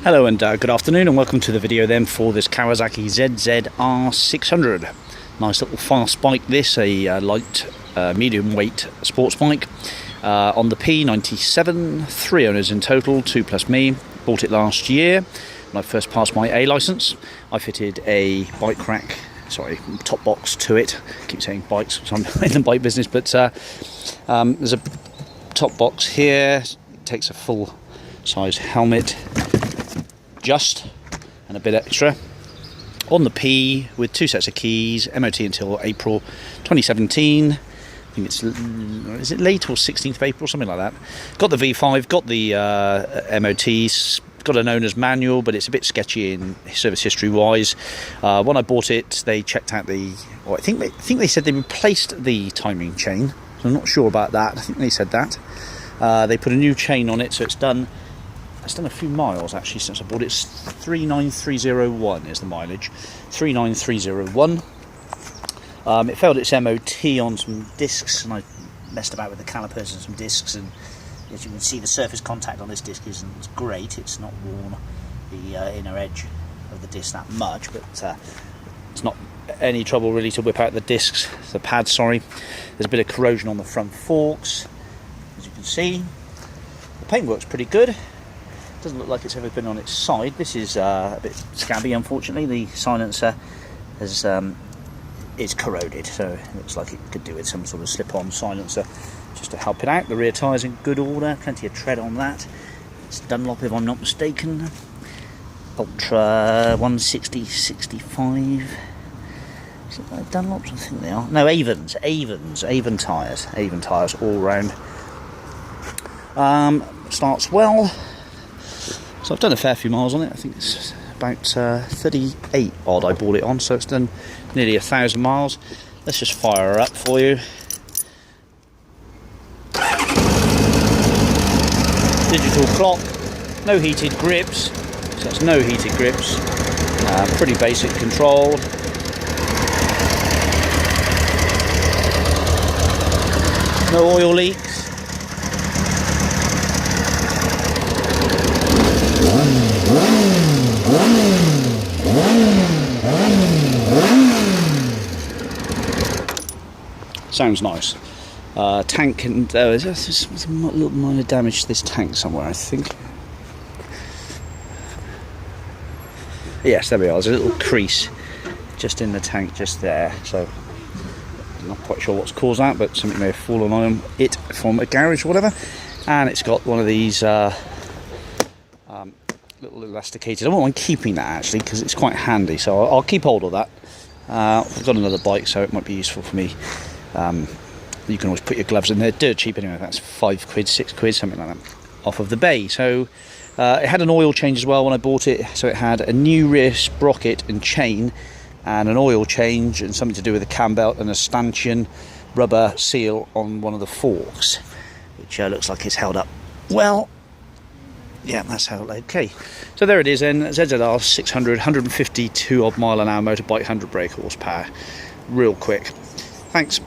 Hello and good afternoon, and welcome to the video then for this Kawasaki zzr600. Nice little fast bike this, a light medium weight sports bike on the P97, 3 owners in total, 2 plus me. Bought it last year when I first passed my A licence. I fitted a bike rack, top box to it. I keep saying bikes, so I'm in the bike business, but there's a top box here. It takes a full size helmet and a bit extra on the P with 2 sets of keys, MOT until April 2017. I think it's, is it late or 16th of April, something like that. Got the V5, got the MOTs, got an owner's manual, but it's a bit sketchy in service history wise. When I bought it, they checked out I think they said they replaced the timing chain, so I'm not sure about that. I think they said that. They put a new chain on it, so it's done a few miles actually since I bought it. It's 39301 is the mileage, 39301. It failed its MOT on some discs, and I messed about with the calipers and some discs, and as you can see, the surface contact on this disc isn't great. It's not worn the inner edge of the disc that much, but it's not any trouble really to whip out the discs, the pads, sorry. There's a bit of corrosion on the front forks, as you can see. The paintwork's pretty good. Doesn't look like it's ever been on its side. This is a bit scabby, unfortunately. The silencer is corroded, so it looks like it could do with some sort of slip-on silencer just to help it out. The rear tyre's in good order, plenty of tread on that. It's Dunlop, if I'm not mistaken. Ultra 160/65. Is it Dunlops? I think they are. No, Avon tyres all round. Starts well. So I've done a fair few miles on it. I think it's about 38 odd I bought it on, so it's done nearly 1,000 miles. Let's just fire her up for you. Digital clock, no heated grips, so it's no heated grips. Pretty basic control. No oil leaks. Sounds nice. Tank, and there's a little minor damage to this tank somewhere, I think. Yes, there we are. There's a little crease just in the tank, just there. So I'm not quite sure what's caused that, but something may have fallen on it from a garage or whatever. And it's got one of these little elasticated. I won't mind keeping that actually, because it's quite handy. So I'll keep hold of that. I've got another bike, so it might be useful for me. You can always put your gloves in there, dirt cheap anyway. That's £5, £6, something like that, off of the bay. So it had an oil change as well when I bought it. So it had a new rear sprocket and chain, and an oil change, and something to do with the cam belt, and a stanchion rubber seal on one of the forks, which looks like it's held up well. Yeah, that's held okay. So there it is then, zzr600, 152 odd mile an hour motorbike, 100 brake horsepower, real quick. Thanks.